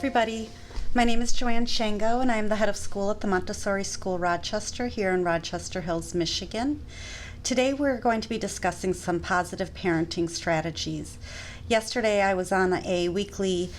everybody. My name is Joanne Shango, and I am the head of school at the Montessori School Rochester here in Rochester Hills, Michigan. Today we're going to be discussing some positive parenting strategies. Yesterday I was on a weekly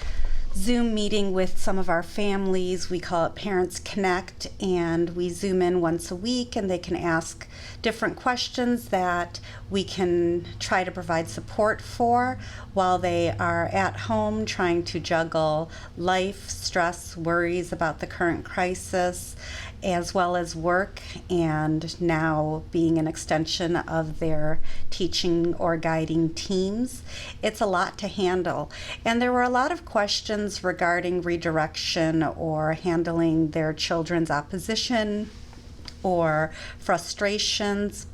Zoom meeting with some of our families. We call it Parents Connect, and we Zoom in once a week and they can ask different questions that we can try to provide support for while they are at home trying to juggle life, stress, worries about the current crisis, as well as work, and now being an extension of their teaching or guiding teams. It's a lot to handle. And there were a lot of questions regarding redirection or handling their children's opposition or frustrations.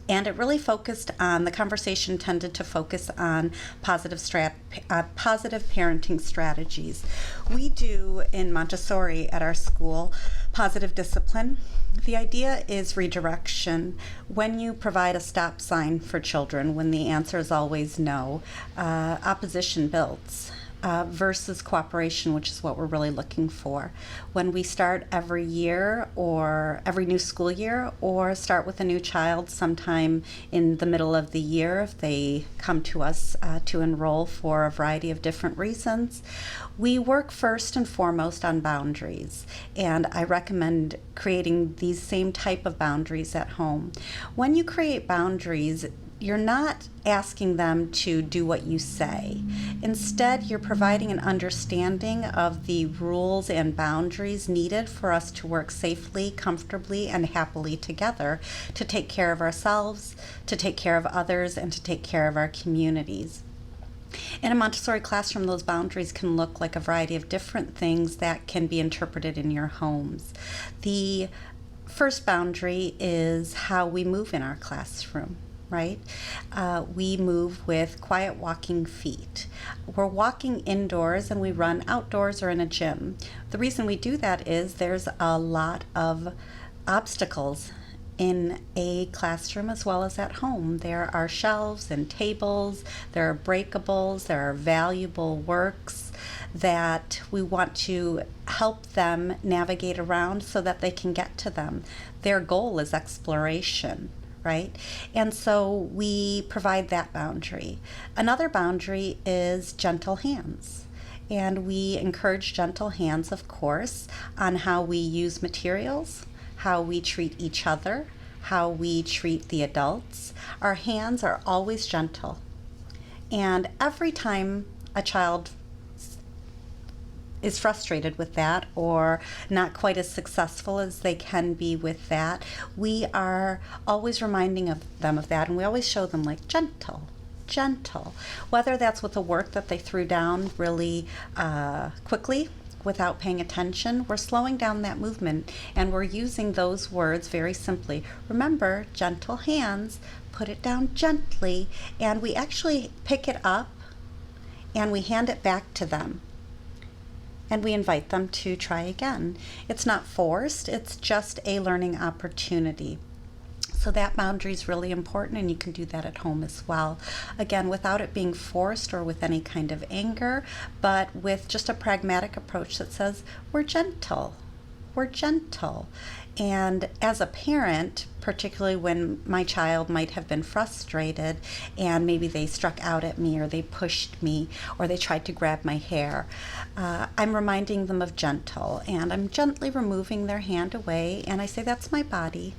And it really focused on, the conversation tended to focus on positive parenting strategies. We do in Montessori at our school positive discipline. The idea is redirection. When you provide a stop sign for children, when the answer is always no, opposition builds. Versus cooperation, which is what we're really looking for. When we start every year or every new school year, or start with a new child sometime in the middle of the year if they come to us to enroll for a variety of different reasons, we work first and foremost on boundaries. And I recommend creating these same type of boundaries at home. When you create boundaries, you're not asking them to do what you say. Instead, you're providing an understanding of the rules and boundaries needed for us to work safely, comfortably, and happily together to take care of ourselves, to take care of others, and to take care of our communities. In a Montessori classroom, those boundaries can look like a variety of different things that can be interpreted in your homes. The first boundary is how we move in our classroom. Right? We move with quiet walking feet. We're walking indoors and we run outdoors or in a gym. The reason we do that is there's a lot of obstacles in a classroom as well as at home. There are shelves and tables, there are breakables, there are valuable works that we want to help them navigate around so that they can get to them. Their goal is exploration. Right? And so we provide that boundary. Another boundary is gentle hands. And we encourage gentle hands, of course, on how we use materials, how we treat each other, how we treat the adults. Our hands are always gentle. And every time a child is frustrated with that or not quite as successful as they can be with that, we are always reminding them of that, and we always show them like gentle, whether that's with the work that they threw down really quickly without paying attention. We're slowing down that movement and we're using those words very simply. Remember, gentle hands, put it down gently, and we actually pick it up and we hand it back to them. And we invite them to try again. It's not forced, it's just a learning opportunity. So that boundary is really important, and you can do that at home as well. Again, without it being forced or with any kind of anger, but with just a pragmatic approach that says, we're gentle. And as a parent, particularly when my child might have been frustrated and maybe they struck out at me or they pushed me or they tried to grab my hair, I'm reminding them of gentle, and I'm gently removing their hand away, and I say, that's my body.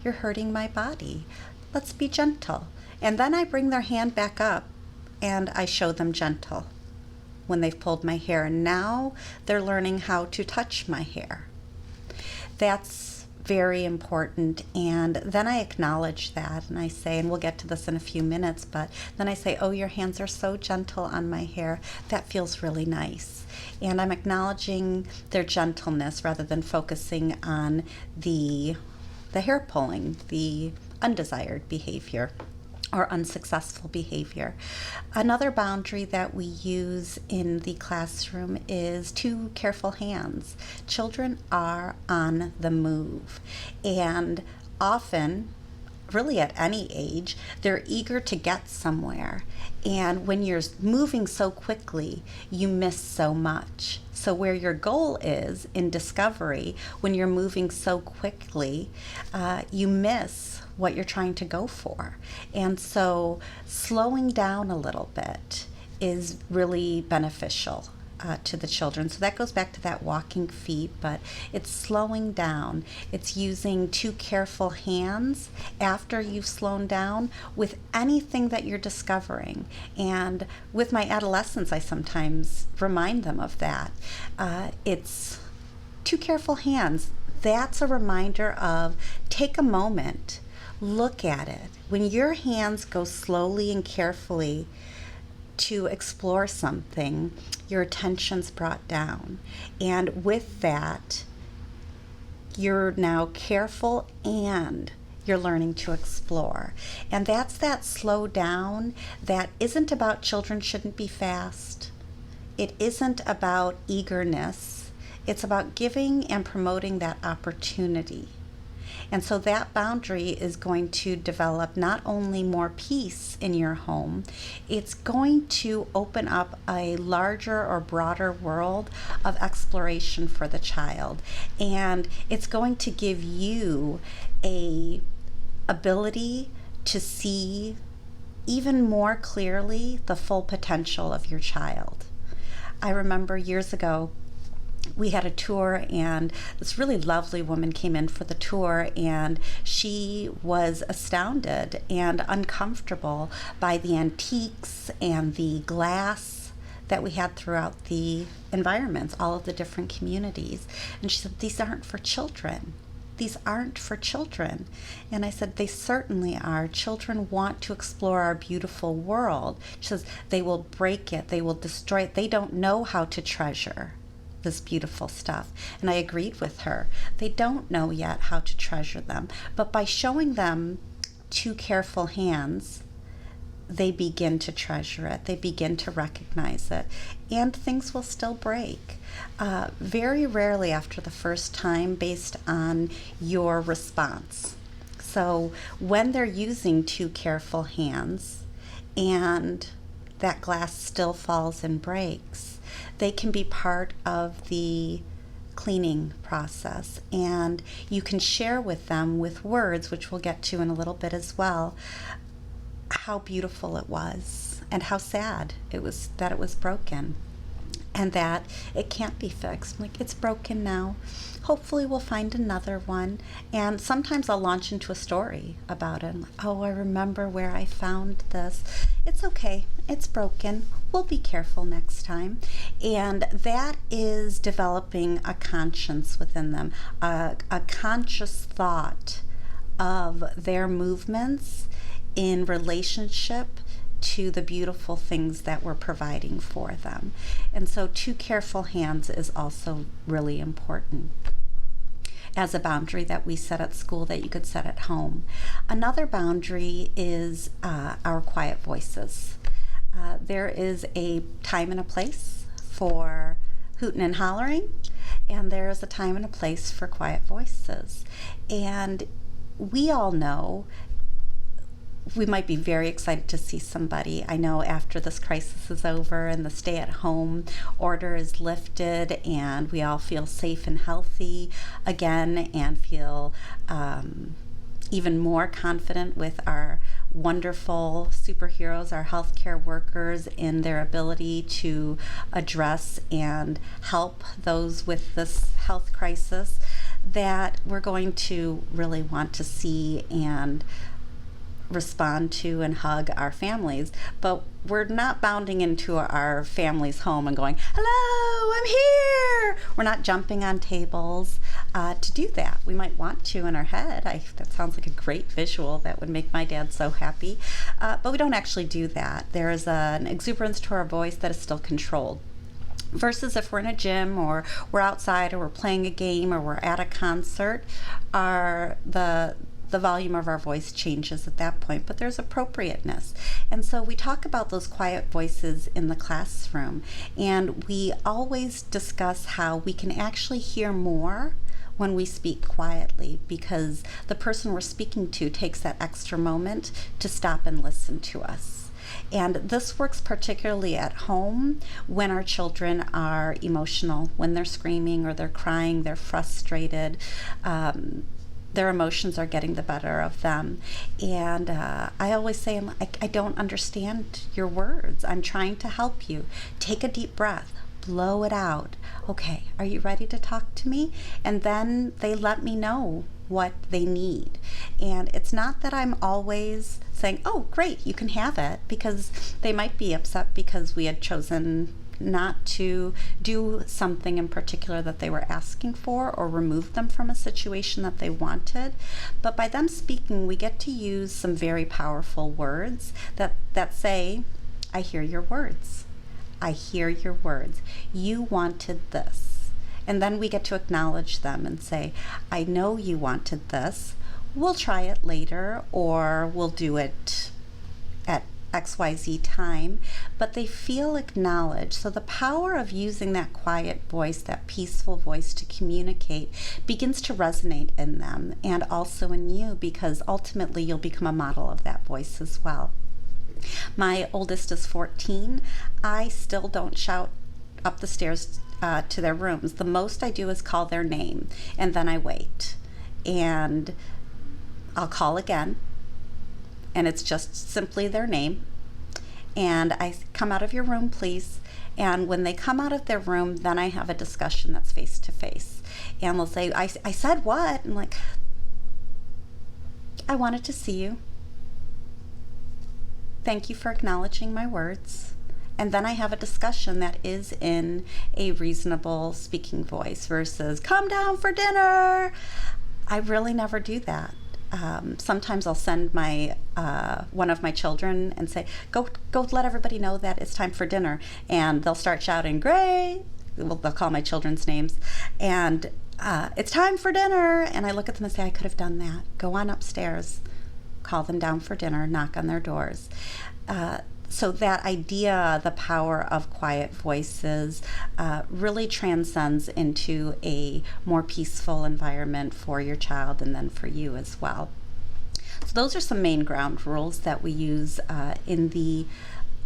You're hurting my body. Let's be gentle. And then I bring their hand back up and I show them gentle when they've pulled my hair. And now they're learning how to touch my hair. That's very important. And then I acknowledge that and I say, and we'll get to this in a few minutes, but then I say, oh, your hands are so gentle on my hair. That feels really nice. And I'm acknowledging their gentleness rather than focusing on the hair pulling, the undesired behavior or unsuccessful behavior. Another boundary that we use in the classroom is two careful hands. Children are on the move, and often really at any age, they're eager to get somewhere. And when you're moving so quickly, you miss so much. So where your goal is in discovery, when you're moving so quickly, you miss what you're trying to go for. And so slowing down a little bit is really beneficial to the children. So that goes back to that walking feet, but it's slowing down. It's using two careful hands after you've slowed down with anything that you're discovering. And with my adolescents, I sometimes remind them of that. It's two careful hands. That's a reminder of take a moment, look at it. When your hands go slowly and carefully to explore something, your attention's brought down. And with that, you're now careful and you're learning to explore. And that's that slow down that isn't about children shouldn't be fast. It isn't about eagerness. It's about giving and promoting that opportunity. And so that boundary is going to develop not only more peace in your home, it's going to open up a larger or broader world of exploration for the child. And it's going to give you a ability to see even more clearly the full potential of your child. I remember years ago, we had a tour, and this really lovely woman came in for the tour, and she was astounded and uncomfortable by the antiques and the glass that we had throughout the environments, all of the different communities. And she said, "These aren't for children. These aren't for children." And I said, "They certainly are. Children want to explore our beautiful world." She says, "They will break it. They will destroy it. They don't know how to treasure this beautiful stuff." And I agreed with her. They don't know yet how to treasure them. But by showing them two careful hands, they begin to treasure it. They begin to recognize it. And things will still break. Very rarely after the first time, based on your response. So when they're using two careful hands and that glass still falls and breaks, they can be part of the cleaning process. And you can share with them with words, which we'll get to in a little bit as well, how beautiful it was and how sad it was that it was broken and that it can't be fixed. Like, it's broken now. Hopefully we'll find another one. And sometimes I'll launch into a story about it. I'm like, "Oh, I remember where I found this. It's okay. It's broken. We'll be careful next time." And that is developing a conscience within them, a conscious thought of their movements in relationship to the beautiful things that we're providing for them. And so two careful hands is also really important as a boundary that we set at school that you could set at home. Another boundary is our quiet voices. There is a time and a place for hooting and hollering, and there is a time and a place for quiet voices. And we all know we might be very excited to see somebody. I know after this crisis is over and the stay-at-home order is lifted and we all feel safe and healthy again and feel even more confident with our wonderful superheroes, our healthcare workers, in their ability to address and help those with this health crisis, that we're going to really want to see and respond to and hug our families. But we're not bounding into our family's home and going, "Hello, I'm here." We're not jumping on tables to do that. We might want to in our head. That sounds like a great visual that would make my dad so happy. But we don't actually do that. There is an exuberance to our voice that is still controlled. Versus if we're in a gym or we're outside or we're playing a game or we're at a concert, the volume of our voice changes at that point, but there's appropriateness. And so we talk about those quiet voices in the classroom, and we always discuss how we can actually hear more when we speak quietly, because the person we're speaking to takes that extra moment to stop and listen to us. And this works particularly at home when our children are emotional, when they're screaming or they're crying, they're frustrated. Their emotions are getting the better of them. And I always say, I don't understand your words. I'm trying to help you. Take a deep breath. Blow it out. Okay, are you ready to talk to me? And then they let me know what they need. And it's not that I'm always saying, oh, great, you can have it, because they might be upset because we had chosen not to do something in particular that they were asking for, or remove them from a situation that they wanted. But by them speaking, we get to use some very powerful words that say, I hear your words. I hear your words. You wanted this. And then we get to acknowledge them and say, I know you wanted this. We'll try it later, or we'll do it at XYZ time, but they feel acknowledged. So the power of using that quiet voice, that peaceful voice to communicate, begins to resonate in them and also in you, because ultimately you'll become a model of that voice as well. My oldest is 14. I still don't shout up the stairs to their rooms. The most I do is call their name, and then I wait. And I'll call again, and it's just simply their name. And I come out of your room, please. And when they come out of their room, then I have a discussion that's face to face. And they'll say, I said what? And like, I wanted to see you. Thank you for acknowledging my words. And then I have a discussion that is in a reasonable speaking voice versus, come down for dinner. I really never do that. Sometimes I'll send my one of my children and say, go let everybody know that it's time for dinner. And they'll start shouting, great. Well, they'll call my children's names. And it's time for dinner. And I look at them and say, I could have done that. Go on upstairs. Call them down for dinner, knock on their doors. So that idea, the power of quiet voices, really transcends into a more peaceful environment for your child and then for you as well. So those are some main ground rules that we use in the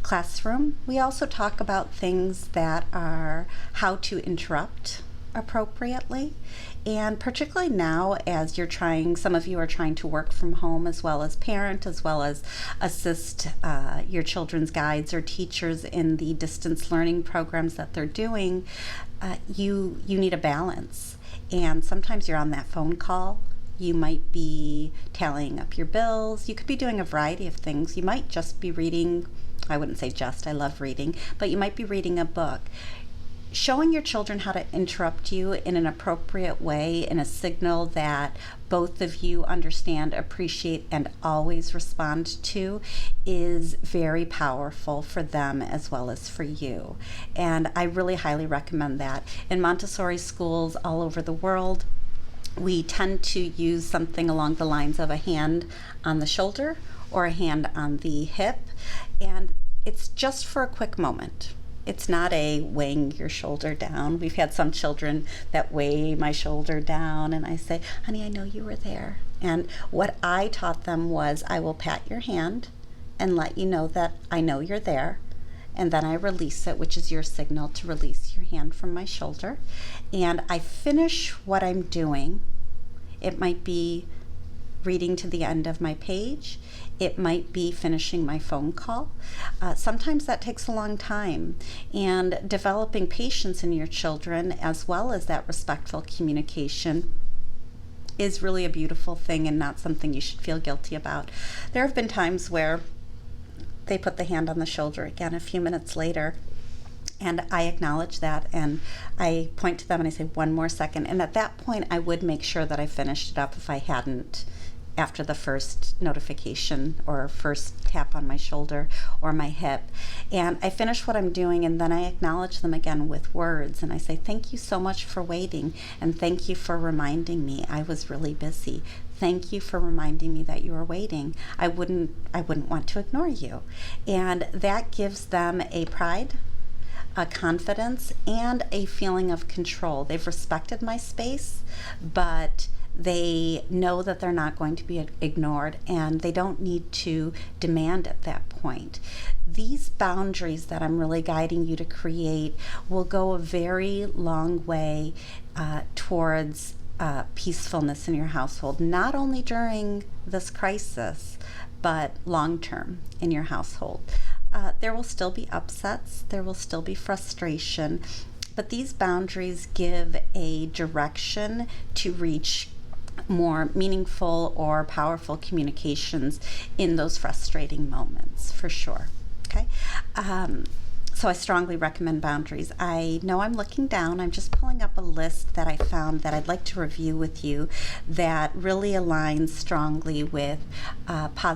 classroom. We also talk about things that are how to interrupt appropriately. And particularly now, as some of you are trying to work from home as well as parent, as well as assist your children's guides or teachers in the distance learning programs that they're doing, you need a balance. And sometimes you're on that phone call. You might be tallying up your bills. You could be doing a variety of things. You might just be reading, I wouldn't say just, I love reading, but you might be reading a book. Showing your children how to interrupt you in an appropriate way, in a signal that both of you understand, appreciate, and always respond to, is very powerful for them as well as for you. And I really highly recommend that. In Montessori schools all over the world, we tend to use something along the lines of a hand on the shoulder or a hand on the hip, and it's just for a quick moment. It's not a weighing your shoulder down. We've had some children that weigh my shoulder down, and I say, honey, I know you were there. And what I taught them was, I will pat your hand and let you know that I know you're there. And then I release it, which is your signal to release your hand from my shoulder. And I finish what I'm doing. It might be reading to the end of my page. It might be finishing my phone call. Sometimes that takes a long time. And developing patience in your children, as well as that respectful communication, is really a beautiful thing and not something you should feel guilty about. There have been times where they put the hand on the shoulder again a few minutes later, and I acknowledge that, and I point to them and I say, one more second. And at that point, I would make sure that I finished it up if I hadn't after the first notification or first tap on my shoulder or my hip. And I finish what I'm doing, and then I acknowledge them again with words, and I say, thank you so much for waiting, and thank you for reminding me. I was really busy. Thank you for reminding me that you were waiting. I wouldn't want to ignore you. And that gives them a pride a confidence and a feeling of control. They've respected my space, but they know that they're not going to be ignored, and they don't need to demand at that point. These boundaries that I'm really guiding you to create will go a very long way towards peacefulness in your household, not only during this crisis, but long term in your household. There will still be upsets, there will still be frustration, but these boundaries give a direction to reach more meaningful or powerful communications in those frustrating moments, for sure. Okay. So I strongly recommend boundaries. I know I'm looking down. I'm just pulling up a list that I found that I'd like to review with you that really aligns strongly with,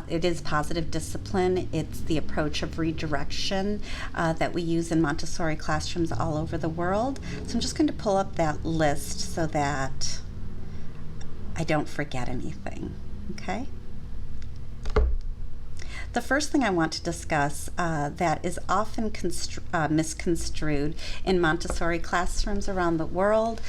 it is positive discipline. It's the approach of redirection that we use in Montessori classrooms all over the world. So I'm just going to pull up that list so that I don't forget anything, okay? The first thing I want to discuss that is often misconstrued in Montessori classrooms around the world,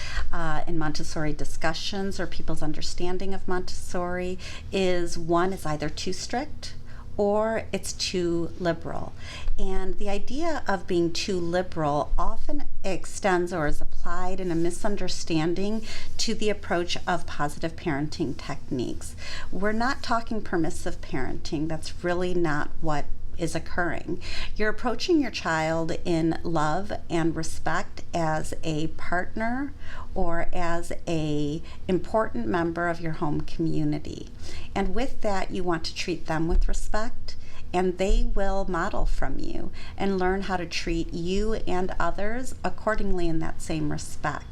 in Montessori discussions or people's understanding of Montessori, is one is either too strict or it's too liberal. And the idea of being too liberal often extends or is applied in a misunderstanding to the approach of positive parenting techniques. We're not talking permissive parenting. That's really not what is occurring. You're approaching your child in love and respect as a partner or as a important member of your home community. And with that, you want to treat them with respect, and they will model from you and learn how to treat you and others accordingly in that same respect.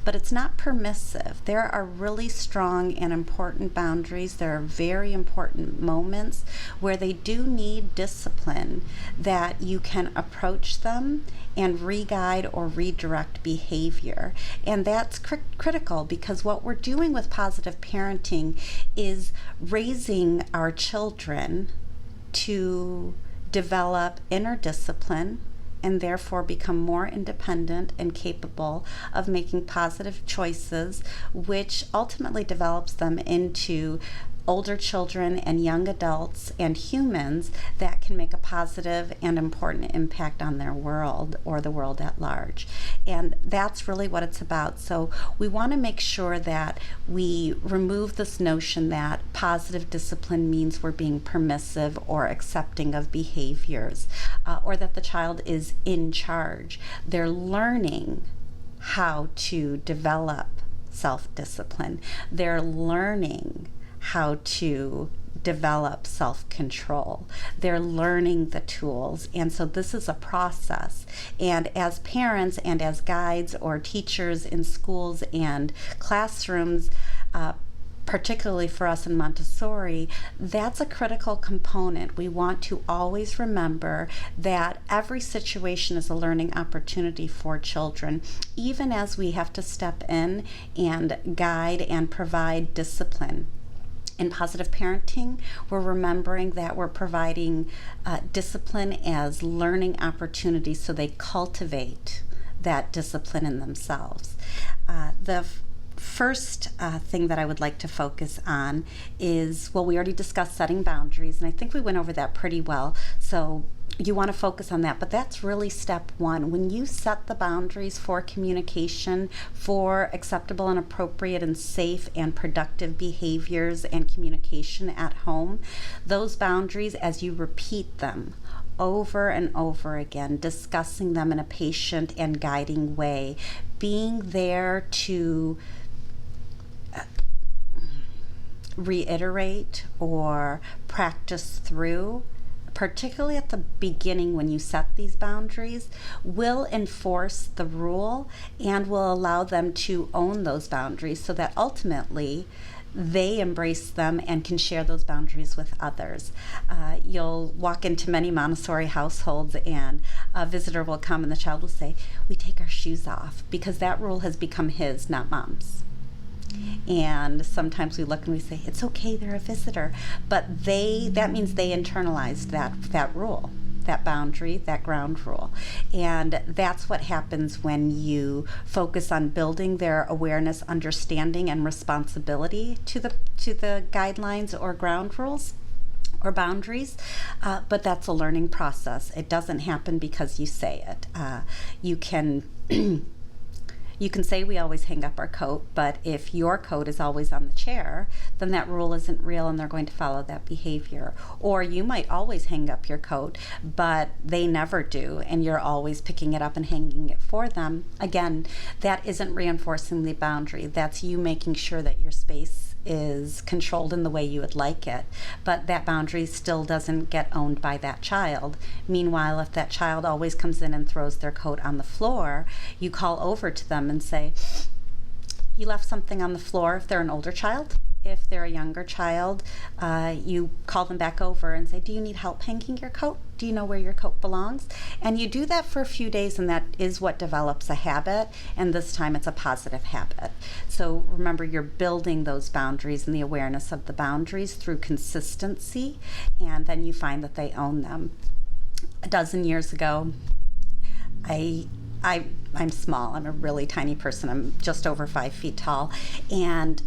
But it's not permissive. There are really strong and important boundaries. There are very important moments where they do need discipline, that you can approach them and re-guide or redirect behavior. And that's critical, because what we're doing with positive parenting is raising our children to develop inner discipline and therefore become more independent and capable of making positive choices, which ultimately develops them into older children and young adults and humans that can make a positive and important impact on their world or the world at large. And that's really what it's about. So we want to make sure that we remove this notion that positive discipline means we're being permissive or accepting of behaviors, or that the child is in charge. They're learning how to develop self-discipline. They're learning how to develop self-control. They're learning the tools. And so this is a process. And as parents and as guides or teachers in schools and classrooms, particularly for us in Montessori, that's a critical component. We want to always remember that every situation is a learning opportunity for children, even as we have to step in and guide and provide discipline. In positive parenting, we're remembering that we're providing discipline as learning opportunities so they cultivate that discipline in themselves. The first thing that I would like to focus on is, well, we already discussed setting boundaries, and I think we went over that pretty well. So you want to focus on that, but that's really step one. When you set the boundaries for communication, for acceptable and appropriate and safe and productive behaviors and communication at home, those boundaries, as you repeat them over and over again, discussing them in a patient and guiding way, being there to reiterate or practice through, particularly at the beginning when you set these boundaries, will enforce the rule and will allow them to own those boundaries so that ultimately they embrace them and can share those boundaries with others. You'll walk into many Montessori households and a visitor will come and the child will say, "We take our shoes off," because that rule has become his, not mom's. And sometimes we look and we say, it's okay, they're a visitor. But that means they internalized that rule. that boundary, that ground rule. And that's what happens when you focus on building their awareness, understanding, and responsibility to the guidelines or ground rules or boundaries, but that's a learning process. It doesn't happen because you say it. You can you can say we always hang up our coat, but if your coat is always on the chair, then that rule isn't real and they're going to follow that behavior. Or you might always hang up your coat, but they never do, and you're always picking it up and hanging it for them. Again, that isn't reinforcing the boundary. That's you making sure that your space is controlled in the way you would like it, but that boundary still doesn't get owned by that child. Meanwhile, if that child always comes in and throws their coat on the floor, you call over to them and say, you left something on the floor. If they're an older child, if they're a younger child, you call them back over and say, do you need help hanging your coat? Do you know where your coat belongs? And you do that for a few days, and that is what develops a habit, and this time it's a positive habit. So remember, you're building those boundaries and the awareness of the boundaries through consistency, and then you find that they own them. A dozen years ago, I'm small. I'm a really tiny person. I'm just over 5 feet tall. And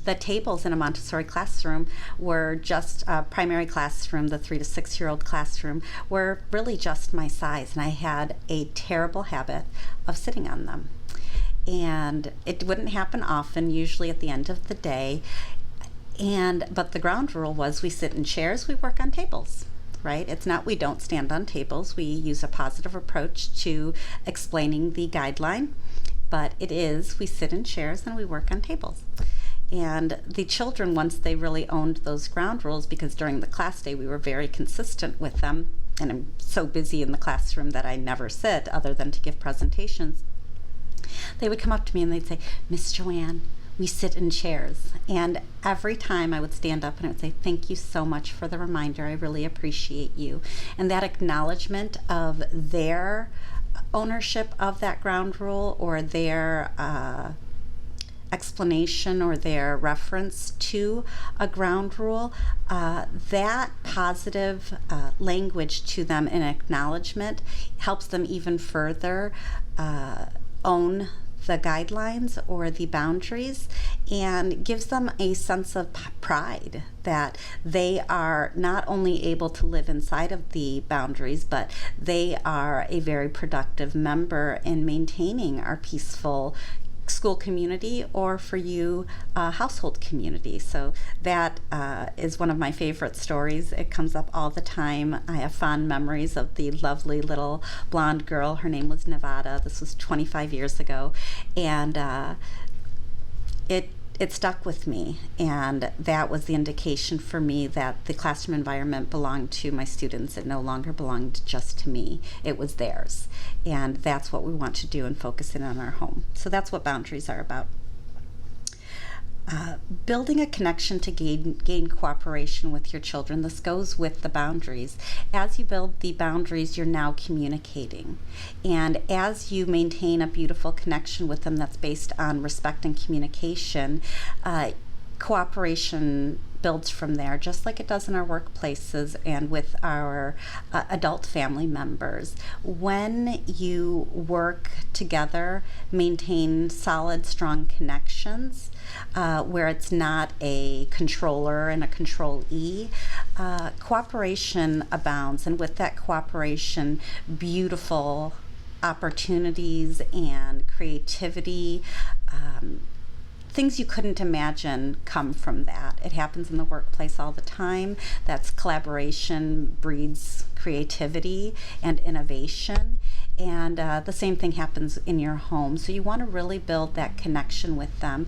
the tables in a Montessori classroom were just a primary classroom, the 3 to 6 year old classroom, were really just my size. And I had a terrible habit of sitting on them. And it wouldn't happen often, usually at the end of the day. But the ground rule was we sit in chairs, we work on tables. Right? It's not we don't stand on tables. We use a positive approach to explaining the guideline, but it is we sit in chairs and we work on tables. And the children, once they really owned those ground rules, because during the class day we were very consistent with them, and I'm so busy in the classroom that I never sit other than to give presentations, they would come up to me and they'd say, Miss Joanne, we sit in chairs. And every time I would stand up and I would say, thank you so much for the reminder. I really appreciate you. And that acknowledgement of their ownership of that ground rule, or their explanation or their reference to a ground rule, that positive language to them in acknowledgement helps them even further own the guidelines or the boundaries, and gives them a sense of pride that they are not only able to live inside of the boundaries, but they are a very productive member in maintaining our peaceful school community, or for you, household community. So that is one of my favorite stories. It comes up all the time. I have fond memories of the lovely little blonde girl. Her name was Nevada. This was 25 years ago. And it stuck with me, and that was the indication for me that the classroom environment belonged to my students. It no longer belonged just to me. It was theirs, and that's what we want to do and focus in on our home. So that's what boundaries are about. Building a connection to gain cooperation with your children. This goes with the boundaries. As you build the boundaries, you're now communicating. And as you maintain a beautiful connection with them that's based on respect and communication, cooperation builds from there, just like it does in our workplaces and with our adult family members. When you work together, maintain solid, strong connections, where it's not a controller and a control-E, cooperation abounds, and with that cooperation, beautiful opportunities and creativity, things you couldn't imagine come from that. It happens in the workplace all the time. That's collaboration breeds creativity and innovation. And the same thing happens in your home. So you want to really build that connection with them.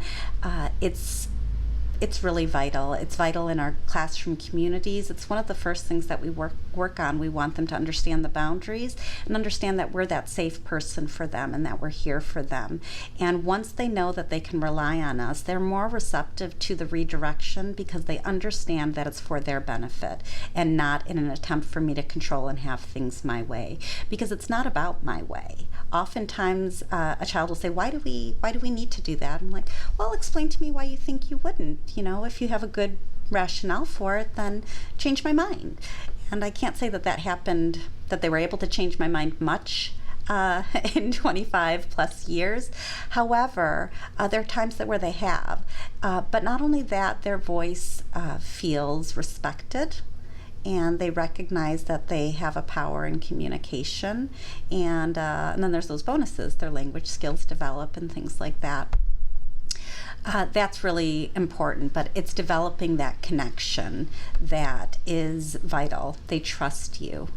It's really vital. It's vital in our classroom communities. It's one of the first things that we work on. We want them to understand the boundaries and understand that we're that safe person for them and that we're here for them. And once they know that they can rely on us, they're more receptive to the redirection, because they understand that it's for their benefit and not in an attempt for me to control and have things my way, because it's not about my way. Oftentimes a child will say, why do we need to do that? I'm like, well, explain to me why you think you wouldn't. If you have a good rationale for it, then change my mind. And I can't say that happened that they were able to change my mind much in 25 plus years. However, there are times where they have. But not only that, their voice feels respected, and they recognize that they have a power in communication. And then there's those bonuses, their language skills develop and things like that. That's really important, but it's developing that connection that is vital. They trust you,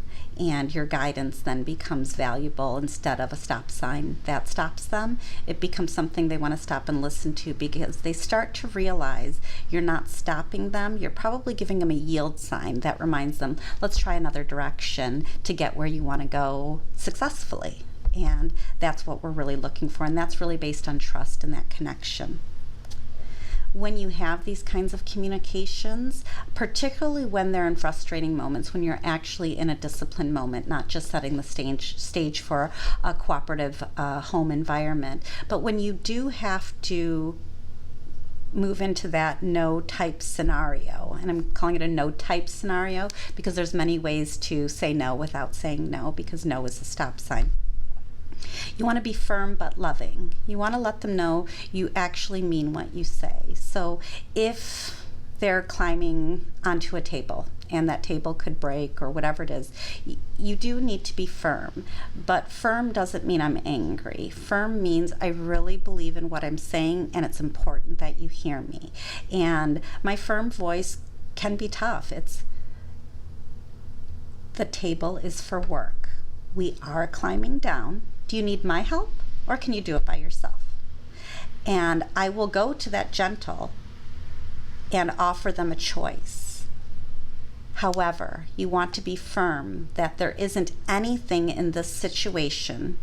and your guidance then becomes valuable instead of a stop sign that stops them. It becomes something they want to stop and listen to, because they start to realize you're not stopping them. You're probably giving them a yield sign that reminds them, let's try another direction to get where you want to go successfully. And that's what we're really looking for, and that's really based on trust and that connection. When you have these kinds of communications, particularly when they're in frustrating moments, when you're actually in a discipline moment, not just setting the stage for a cooperative home environment, but when you do have to move into that no type scenario, and I'm calling it a no type scenario because there's many ways to say no without saying no, because no is a stop sign. You want to be firm but loving. You want to let them know you actually mean what you say. So if they're climbing onto a table and that table could break or whatever it is, you do need to be firm. But firm doesn't mean I'm angry. Firm means I really believe in what I'm saying, and it's important that you hear me. And my firm voice can be tough. It's, the table is for work. We are climbing down. Do you need my help, or can you do it by yourself? And I will go to that gentle and offer them a choice. However, you want to be firm that there isn't anything in this situation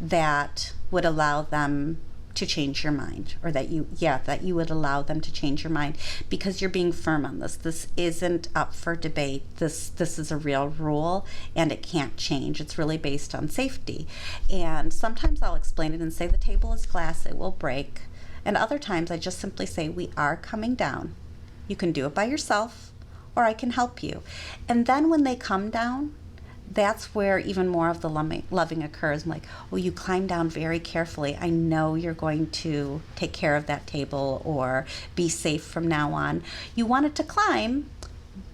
that would allow them to change your mind, or that you would allow them to change your mind, because you're being firm on this. This isn't up for debate. This is a real rule, and it can't change. It's really based on safety. And sometimes I'll explain it and say the table is glass, it will break. And other times I just simply say, we are coming down. You can do it by yourself, or I can help you. And then when they come down, that's where even more of the loving occurs. I'm like, oh, you climb down very carefully. I know you're going to take care of that table or be safe from now on. You wanted to climb.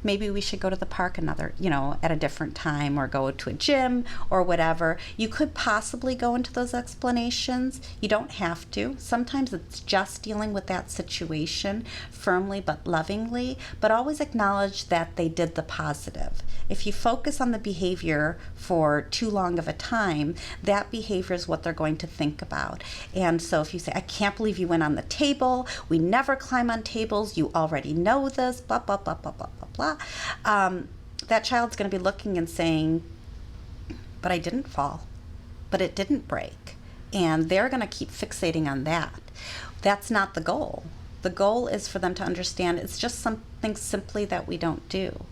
Maybe we should go to the park at a different time, or go to a gym or whatever. You could possibly go into those explanations. You don't have to. Sometimes it's just dealing with that situation firmly but lovingly, but always acknowledge that they did the positive. If you focus on the behavior for too long of a time, that behavior is what they're going to think about. And so if you say, I can't believe you went on the table, we never climb on tables, you already know this, blah, blah, blah, blah, blah, blah, blah. That child's going to be looking and saying, but I didn't fall, but it didn't break. And they're going to keep fixating on that. That's not the goal. The goal is for them to understand it's just something simply that we don't do.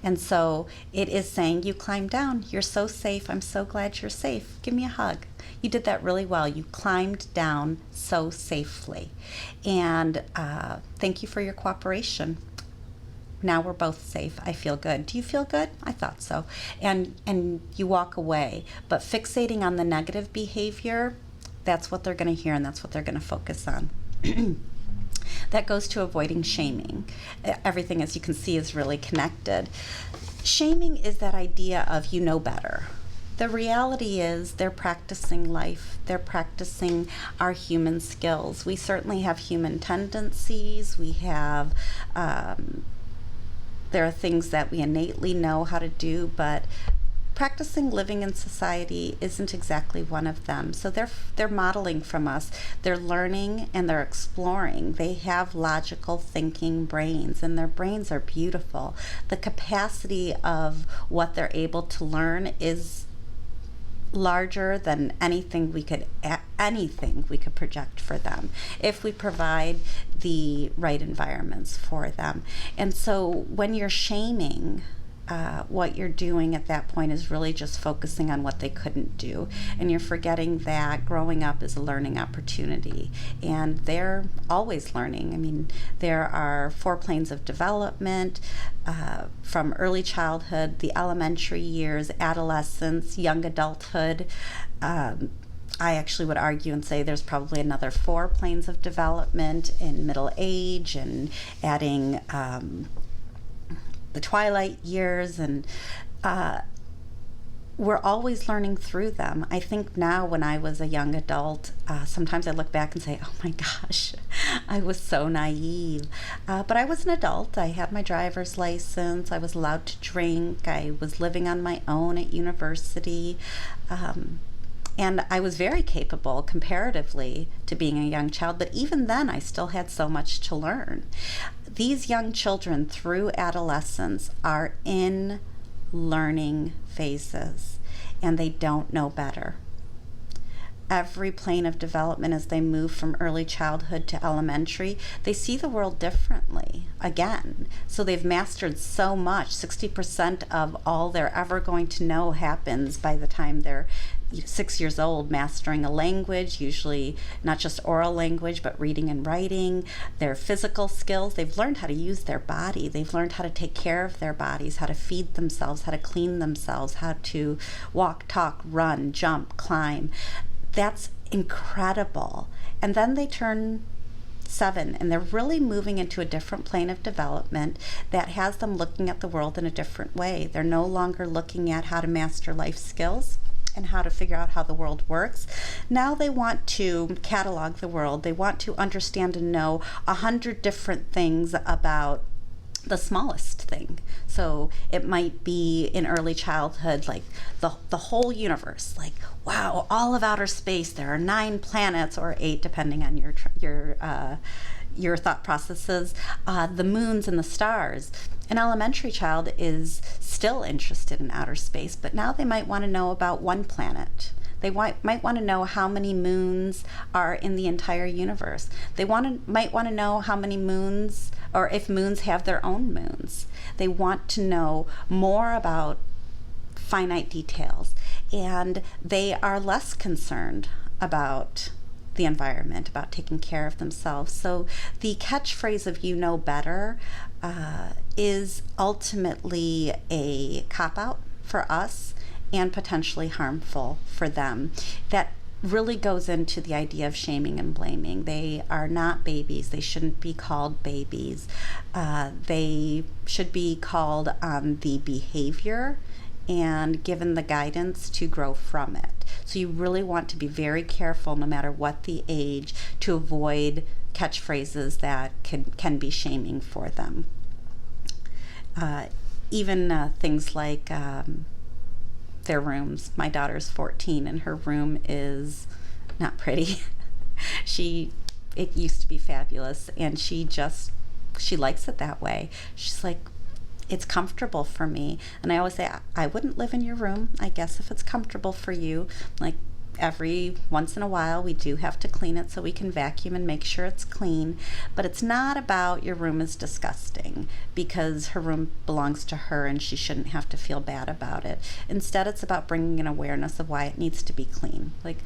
And so it is saying, you climbed down, you're so safe, I'm so glad you're safe, give me a hug. You did that really well. You climbed down so safely. And thank you for your cooperation. Now we're both safe. I feel good. Do you feel good? I thought so. And you walk away. But fixating on the negative behavior, that's what they're going to hear, and that's what they're going to focus on. That goes to avoiding shaming. Everything, as you can see, is really connected. Shaming is that idea of you know better. The reality is they're practicing life. They're practicing our human skills. We certainly have human tendencies. We have, there are things that we innately know how to do, but practicing living in society isn't exactly one of them. So they're modeling from us. They're learning and they're exploring. They have logical thinking brains, and their brains are beautiful. The capacity of what they're able to learn is larger than anything we could project for them if we provide the right environments for them. And so when you're shaming, what you're doing at that point is really just focusing on what they couldn't do. And you're forgetting that growing up is a learning opportunity. And they're always learning. I mean, there are 4 planes of development from early childhood, the elementary years, adolescence, young adulthood. I actually would argue and say there's probably another 4 planes of development in middle age, and adding the twilight years, and we're always learning through them. I think now, when I was a young adult, sometimes I look back and say, oh my gosh, I was so naive. But I was an adult. I had my driver's license. I was allowed to drink. I was living on my own at university. And I was very capable comparatively to being a young child, but even then I still had so much to learn. These young children through adolescence are in learning phases, and they don't know better. Every plane of development, as they move from early childhood to elementary, they see the world differently again. So they've mastered so much. 60% of all they're ever going to know happens by the time they're 6 years old, mastering a language, usually not just oral language, but reading and writing. Their physical skills, they've learned how to use their body. They've learned how to take care of their bodies, how to feed themselves, how to clean themselves, how to walk, talk, run, jump, climb. That's incredible. And then they turn 7, and they're really moving into a different plane of development that has them looking at the world in a different way. They're no longer looking at how to master life skills and how to figure out how the world works. Now they want to catalog the world. They want to understand and know 100 different things about the smallest thing. So it might be in early childhood, like the whole universe, like, wow, all of outer space, there are 9 planets, or 8 depending on your thought processes, the moons and the stars. An elementary child is still interested in outer space, but now they might want to know about one planet. They might want to know how many moons are in the entire universe. They might want to know how many moons, or if moons have their own moons. They want to know more about finite details, and they are less concerned about the environment, about taking care of themselves. So the catchphrase of "you know better" is ultimately a cop-out for us and potentially harmful for them. That really goes into the idea of shaming and blaming. They are not babies. They shouldn't be called babies. They should be called on the behavior and given the guidance to grow from it. So you really want to be very careful, no matter what the age, to avoid catchphrases that can be shaming for them. Even things like their rooms. My daughter's 14 and her room is not pretty. It used to be fabulous, and she likes it that way. She's like, it's comfortable for me. And I always say, I wouldn't live in your room, I guess, if it's comfortable for you. Like, every once in a while we do have to clean it so we can vacuum and make sure it's clean, but it's not about your room is disgusting, because her room belongs to her and she shouldn't have to feel bad about it. Instead, it's about bringing an awareness of why it needs to be clean. Like,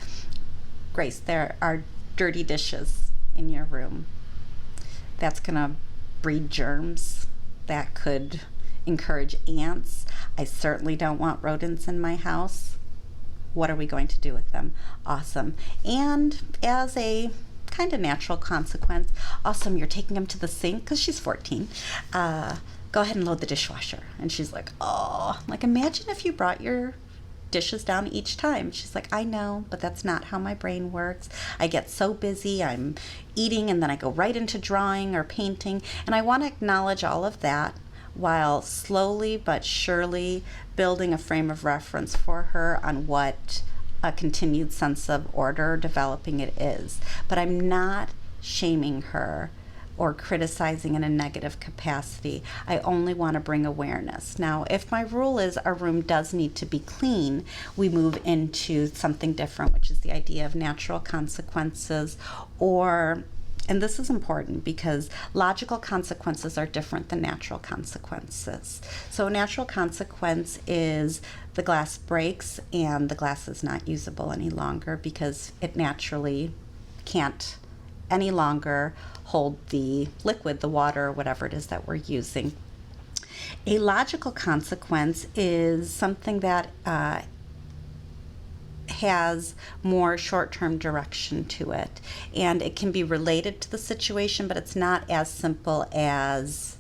Grace, there are dirty dishes in your room. That's gonna breed germs that could encourage ants. I certainly don't want rodents in my house. What are we going to do with them? Awesome. And as a kind of natural consequence, awesome, you're taking them to the sink, because she's 14. Go ahead and load the dishwasher. And she's like, oh, like, imagine if you brought your dishes down each time. She's like, I know, but that's not how my brain works. I get so busy, I'm eating, and then I go right into drawing or painting. And I want to acknowledge all of that, while slowly but surely building a frame of reference for her on what a continued sense of order developing it is. But I'm not shaming her or criticizing in a negative capacity. I only want to bring awareness. Now, if my rule is our room does need to be clean, we move into something different, which is the idea of natural consequences, or And this is important because logical consequences are different than natural consequences. So a natural consequence is the glass breaks and the glass is not usable any longer because it naturally can't any longer hold the liquid, the water, or whatever it is that we're using. A logical consequence is something that has more short-term direction to it, and it can be related to the situation, but it's not as simple as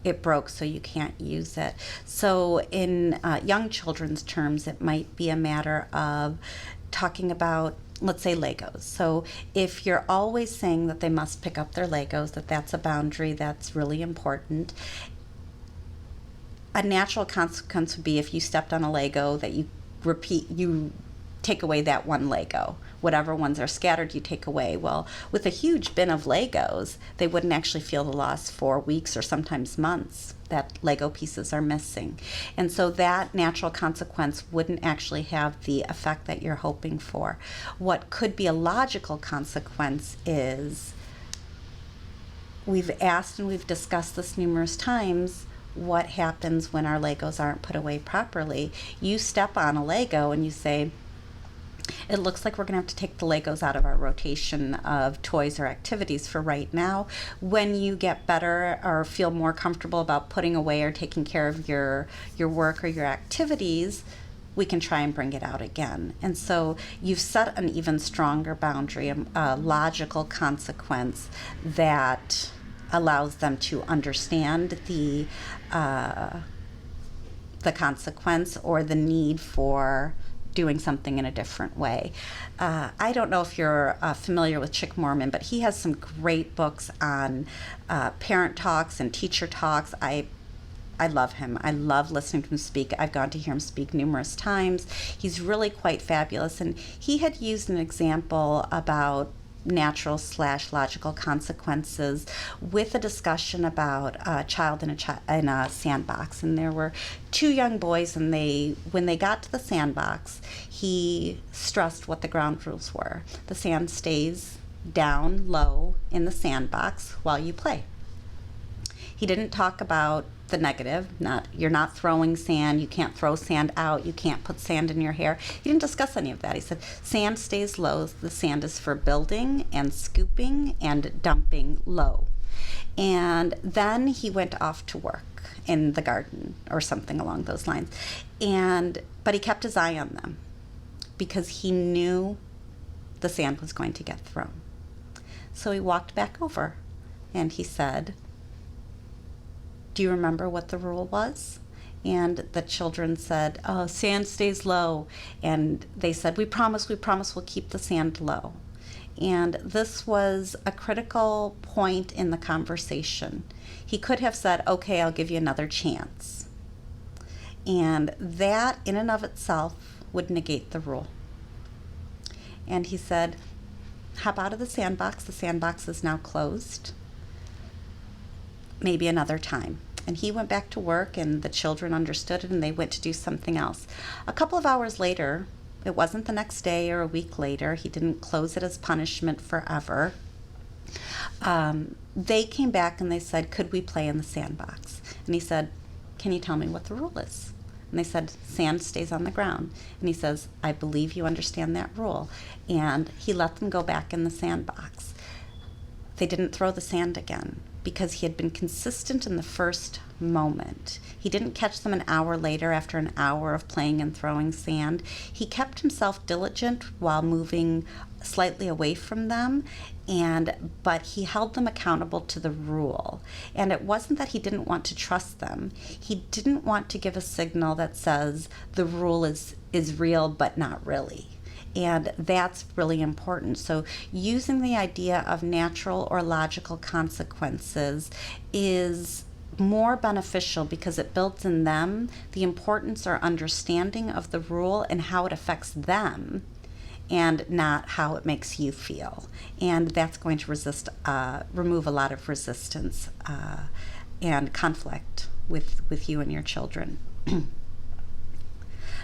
it broke so you can't use it. So in young children's terms, it might be a matter of talking about, let's say, Legos. So if you're always saying that they must pick up their Legos, that's a boundary that's really important. A natural consequence would be if you stepped on a Lego that you take away that one Lego. Whatever ones are scattered, you take away. Well, with a huge bin of Legos, they wouldn't actually feel the loss for weeks or sometimes months that Lego pieces are missing. And so that natural consequence wouldn't actually have the effect that you're hoping for. What could be a logical consequence is, we've asked and we've discussed this numerous times, what happens when our Legos aren't put away properly. You step on a Lego and you say, it looks like we're going to have to take the Legos out of our rotation of toys or activities for right now. When you get better or feel more comfortable about putting away or taking care of your work or your activities, we can try and bring it out again. And so you've set an even stronger boundary, a logical consequence that allows them to understand the consequence or the need for doing something in a different way. I don't know if you're familiar with Chick Mormon, but he has some great books on parent talks and teacher talks. I love him. I love listening to him speak. I've gone to hear him speak numerous times. He's really quite fabulous. And he had used an example about natural/logical consequences with a discussion about a child in a sandbox. And there were two young boys, and when they got to the sandbox, he stressed what the ground rules were. The sand stays down low in the sandbox while you play. He didn't talk about the negative, you're not throwing sand, you can't throw sand out, you can't put sand in your hair. He didn't discuss any of that. He said sand stays low, the sand is for building and scooping and dumping low. And then he went off to work in the garden or something along those lines. But he kept his eye on them because he knew the sand was going to get thrown. So he walked back over and he said, "Do you remember what the rule was?" And the children said, "Oh, sand stays low." And they said, we promise we'll keep the sand low." And this was a critical point in the conversation. He could have said, "Okay, I'll give you another chance." And that in and of itself would negate the rule. And he said, "Hop out of the sandbox. The sandbox is now closed. Maybe another time." And he went back to work, and the children understood it, and they went to do something else. A couple of hours later, it wasn't the next day or a week later, he didn't close it as punishment forever. They came back and they said, "Could we play in the sandbox?" And he said, "Can you tell me what the rule is?" And they said, "Sand stays on the ground." And he says, "I believe you understand that rule." And he let them go back in the sandbox. They didn't throw the sand again, because he had been consistent in the first moment. He didn't catch them an hour later after an hour of playing and throwing sand. He kept himself diligent while moving slightly away from them, but he held them accountable to the rule. And it wasn't that he didn't want to trust them. He didn't want to give a signal that says the rule is real but not really. And that's really important. So using the idea of natural or logical consequences is more beneficial because it builds in them the importance or understanding of the rule and how it affects them, and not how it makes you feel. And that's going to remove a lot of resistance and conflict with you and your children.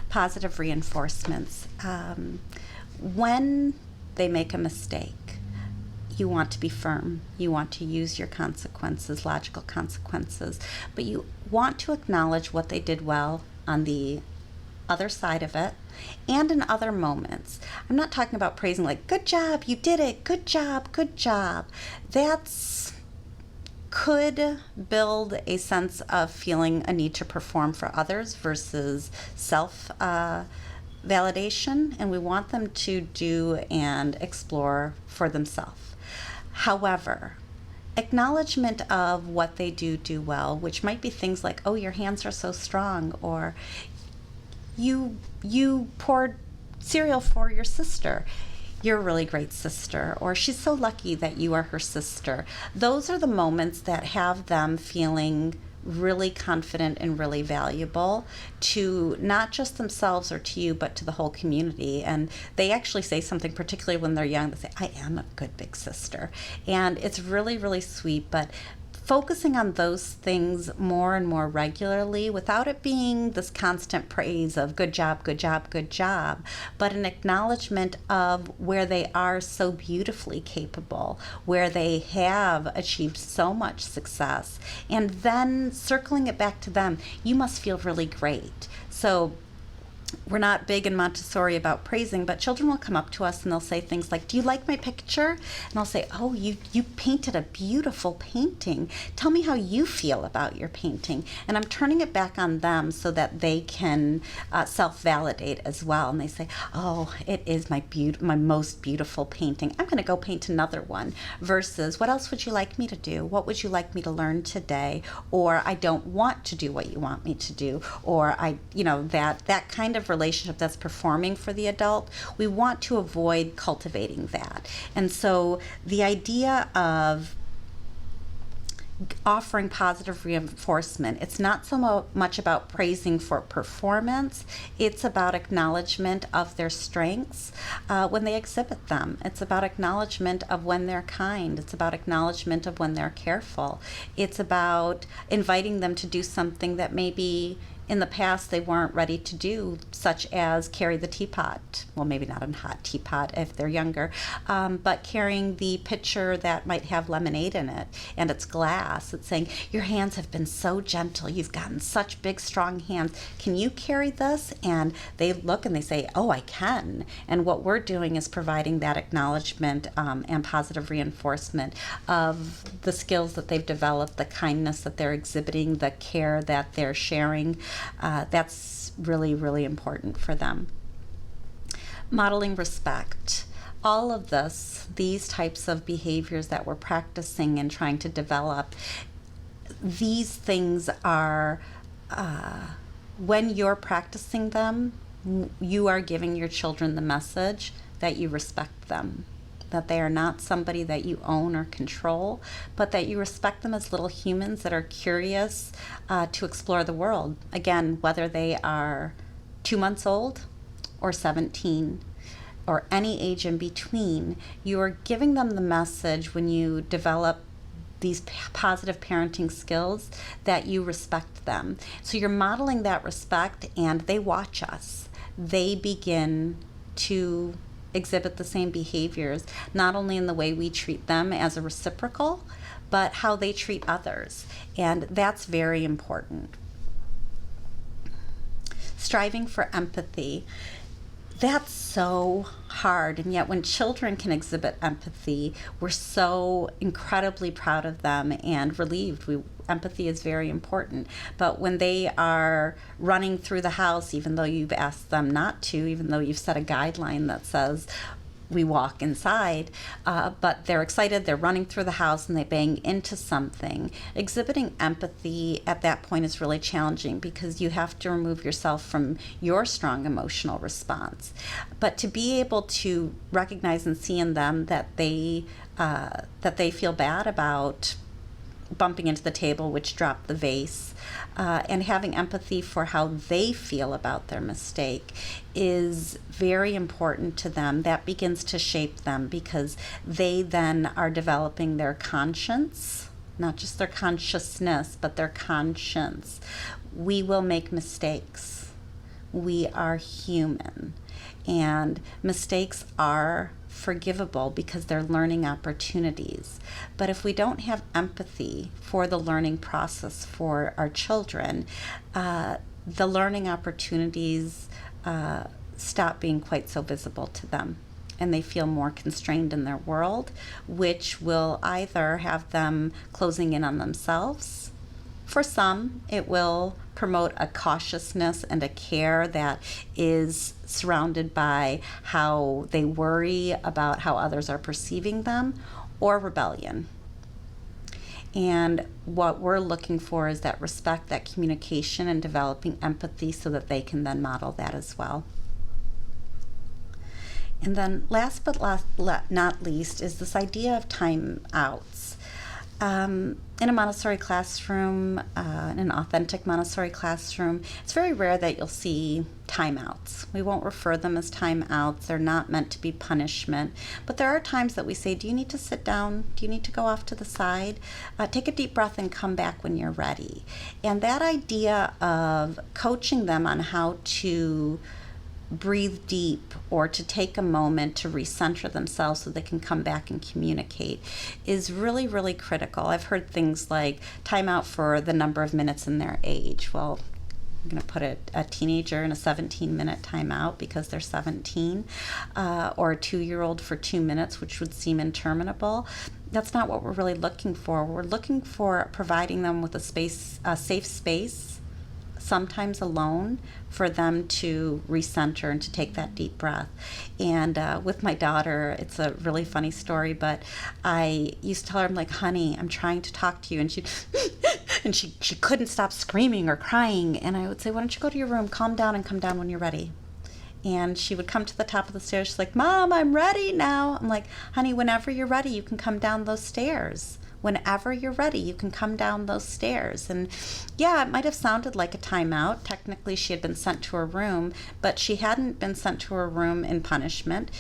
Positive reinforcements. When they make a mistake, you want to be firm. You want to use your consequences, logical consequences, but you want to acknowledge what they did well on the other side of it and in other moments. I'm not talking about praising like, good job, you did it, good job, good job. That's could build a sense of feeling a need to perform for others versus self validation, and we want them to do and explore for themselves. However, acknowledgement of what they do well, which might be things like, oh, your hands are so strong, or you poured cereal for your sister. You're a really great sister, or she's so lucky that you are her sister. Those are the moments that have them feeling really confident and really valuable to not just themselves or to you, but to the whole community. And they actually say something, particularly when they're young, they say, I am a good big sister. And it's really, really sweet, but focusing on those things more and more regularly without it being this constant praise of good job, good job, good job, but an acknowledgement of where they are so beautifully capable, where they have achieved so much success, and then circling it back to them, you must feel really great. So we're not big in Montessori about praising, but children will come up to us and they'll say things like, do you like my picture? And I'll say, oh, you painted a beautiful painting. Tell me how you feel about your painting. And I'm turning it back on them so that they can self-validate as well. And they say, oh, it is my most beautiful painting. I'm going to go paint another one. Versus, what else would you like me to do? What would you like me to learn today? Or I don't want to do what you want me to do. Or that kind of relationship that's performing for the adult, we want to avoid cultivating that. And so the idea of offering positive reinforcement, it's not so much about praising for performance, it's about acknowledgement of their strengths when they exhibit them. It's about acknowledgement of when they're kind. It's about acknowledgement of when they're careful. It's about inviting them to do something that maybe in the past they weren't ready to do, such as carry the teapot. Well, maybe not a hot teapot if they're younger, but carrying the pitcher that might have lemonade in it and it's glass. It's saying, your hands have been so gentle. You've gotten such big, strong hands. Can you carry this? And they look and they say, oh, I can. And what we're doing is providing that acknowledgement and positive reinforcement of the skills that they've developed, the kindness that they're exhibiting, the care that they're sharing. That's really, really important for them. Modeling respect. All of these types of behaviors that we're practicing and trying to develop, these things are, when you're practicing them, you are giving your children the message that you respect them, that they are not somebody that you own or control, but that you respect them as little humans that are curious to explore the world. Again, whether they are 2 months old or 17 or any age in between, you are giving them the message when you develop these positive parenting skills that you respect them. So you're modeling that respect, and they watch us. They begin to exhibit the same behaviors, not only in the way we treat them as a reciprocal, but how they treat others. And that's very important. Striving for empathy. That's so hard, and yet when children can exhibit empathy, we're so incredibly proud of them and relieved. Empathy is very important, but when they are running through the house, even though you've asked them not to, even though you've set a guideline that says we walk inside, but they're excited, they're running through the house and they bang into something. Exhibiting empathy at that point is really challenging because you have to remove yourself from your strong emotional response. But to be able to recognize and see in them that they feel bad about bumping into the table, which dropped the vase, and having empathy for how they feel about their mistake is very important to them. That begins to shape them because they then are developing their conscience, not just their consciousness, but their conscience. We will make mistakes. We are human, and mistakes are forgivable because they're learning opportunities. But if we don't have empathy for the learning process for our children, the learning opportunities stop being quite so visible to them, and they feel more constrained in their world, which will either have them closing in on themselves. For some, it will promote a cautiousness and a care that is surrounded by how they worry about how others are perceiving them, or rebellion. And what we're looking for is that respect, that communication, and developing empathy so that they can then model that as well. And then last but not least is this idea of timeouts. In a Montessori classroom, in an authentic Montessori classroom, it's very rare that you'll see timeouts. We won't refer them as timeouts. They're not meant to be punishment. But there are times that we say, do you need to sit down? Do you need to go off to the side? Take a deep breath and come back when you're ready. And that idea of coaching them on how to breathe deep or to take a moment to recenter themselves so they can come back and communicate is really, really critical. I've heard things like timeout for the number of minutes in their age. Well, I'm going to put a teenager in a 17-minute timeout because they're 17, or a 2-year-old for 2 minutes, which would seem interminable. That's not what we're really looking for. We're looking for providing them with a safe space, sometimes alone, for them to recenter and to take that deep breath. And with my daughter, it's a really funny story, but I used to tell her, I'm like, honey, I'm trying to talk to you. And she couldn't stop screaming or crying. And I would say, why don't you go to your room, calm down, and come down when you're ready. And she would come to the top of the stairs. She's like, Mom, I'm ready now. I'm like, honey, whenever you're ready, you can come down those stairs. Whenever you're ready, you can come down those stairs. And yeah, it might have sounded like a timeout. Technically, she had been sent to her room, but she hadn't been sent to her room in punishment.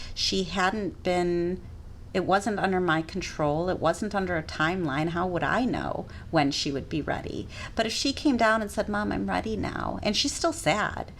It wasn't under my control. It wasn't under a timeline. How would I know when she would be ready? But if she came down and said, Mom, I'm ready now, and she's still sad,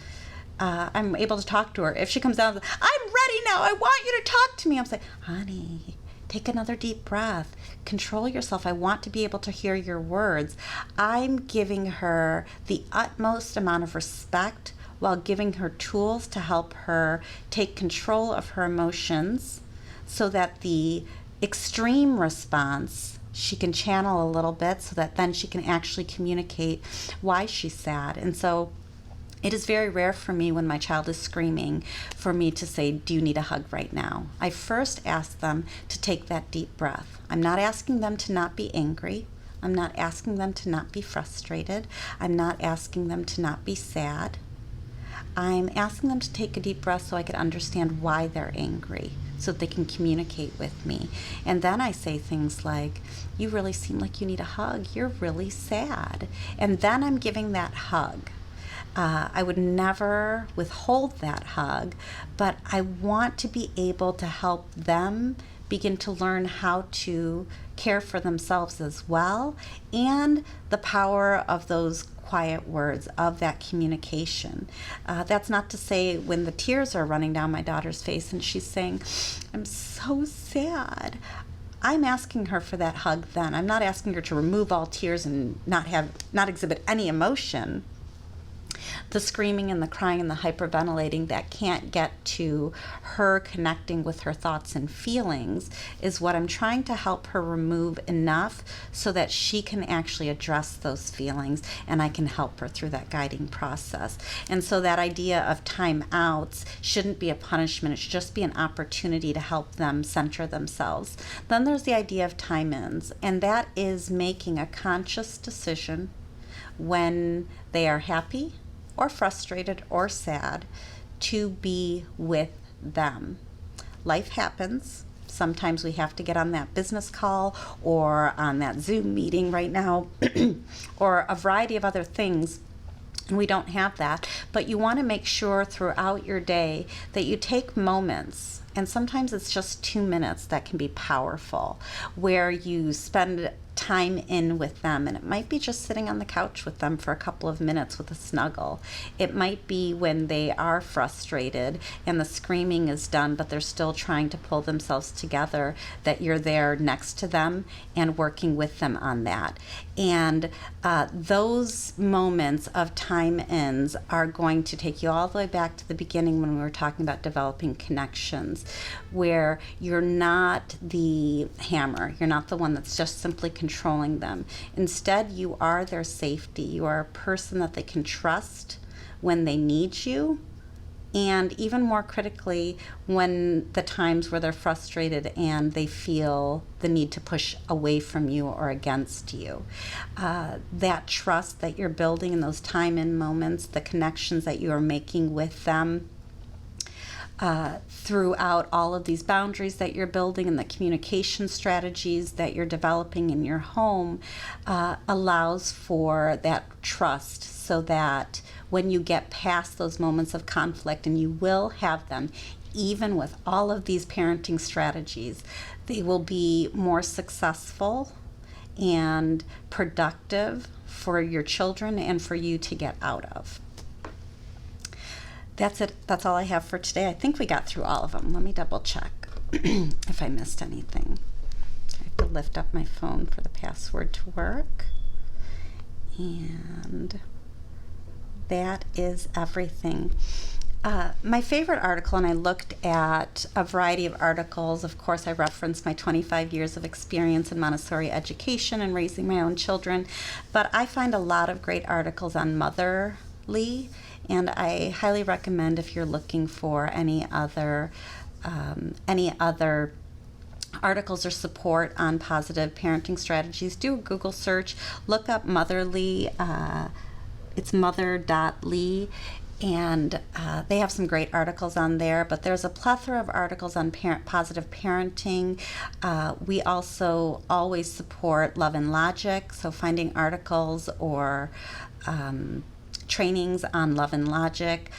I'm able to talk to her. If she comes down and says, I'm ready now, I want you to talk to me, I'm saying, honey, take another deep breath. Control yourself. I want to be able to hear your words. I'm giving her the utmost amount of respect while giving her tools to help her take control of her emotions so that the extreme response she can channel a little bit so that then she can actually communicate why she's sad. And so it is very rare for me when my child is screaming for me to say, do you need a hug right now? I first ask them to take that deep breath. I'm not asking them to not be angry. I'm not asking them to not be frustrated. I'm not asking them to not be sad. I'm asking them to take a deep breath so I can understand why they're angry, so that they can communicate with me. And then I say things like, you really seem like you need a hug. You're really sad. And then I'm giving that hug. I would never withhold that hug, but I want to be able to help them begin to learn how to care for themselves as well, and the power of those quiet words, of that communication. That's not to say when the tears are running down my daughter's face and she's saying, I'm so sad, I'm asking her for that hug then. I'm not asking her to remove all tears and not exhibit any emotion. The screaming and the crying and the hyperventilating that can't get to her connecting with her thoughts and feelings is what I'm trying to help her remove enough so that she can actually address those feelings, and I can help her through that guiding process. And so that idea of timeouts shouldn't be a punishment. It should just be an opportunity to help them center themselves. Then there's the idea of time-ins, and that is making a conscious decision when they are happy or frustrated or sad to be with them. Life happens. Sometimes we have to get on that business call or on that Zoom meeting right now or a variety of other things, and we don't have that. But you want to make sure throughout your day that you take moments, and sometimes it's just 2 minutes that can be powerful, where you spend time in with them, and it might be just sitting on the couch with them for a couple of minutes with a snuggle. It might be when they are frustrated and the screaming is done but they're still trying to pull themselves together, that you're there next to them and working with them on that. And those moments of time ins are going to take you all the way back to the beginning when we were talking about developing connections, where you're not the hammer, you're not the one that's just simply controlling them. Instead, you are their safety. You are a person that they can trust when they need you, and even more critically, when the times where they're frustrated and they feel the need to push away from you or against you. That trust that you're building in those time in moments, the connections that you are making with them, throughout all of these boundaries that you're building and the communication strategies that you're developing in your home, allows for that trust, so that when you get past those moments of conflict, and you will have them, even with all of these parenting strategies, they will be more successful and productive for your children and for you to get out of. That's it. That's all I have for today. I think we got through all of them. Let me double check if I missed anything. I have to lift up my phone for the password to work. And that is everything. My favorite article, and I looked at a variety of articles. Of course, I referenced my 25 years of experience in Montessori education and raising my own children, but I find a lot of great articles on motherly, and I highly recommend, if you're looking for any other articles or support on positive parenting strategies, do a Google search, look up motherly. It's mother.ly, and they have some great articles on there, but there's a plethora of articles on positive parenting. We also always support Love and Logic, so finding articles or trainings on Love and Logic.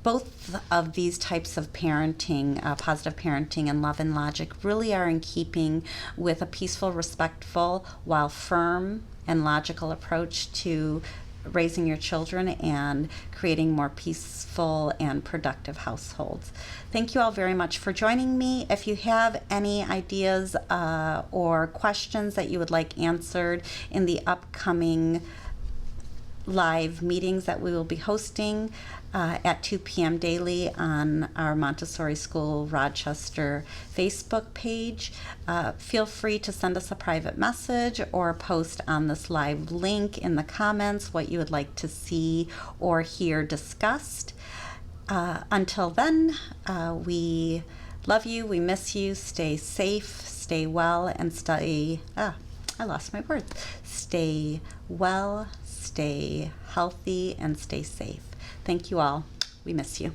Both of these types of parenting, positive parenting and Love and Logic, really are in keeping with a peaceful, respectful, while firm and logical approach to raising your children and creating more peaceful and productive households. Thank you all very much for joining me. If you have any ideas or questions that you would like answered in the upcoming live meetings that we will be hosting at 2 p.m. daily on our Montessori School Rochester Facebook page, feel free to send us a private message or post on this live link in the comments what you would like to see or hear discussed. Until then, we love you, we miss you, stay safe, stay well, and I lost my words. Stay well, stay healthy, and stay safe. Thank you all. We miss you.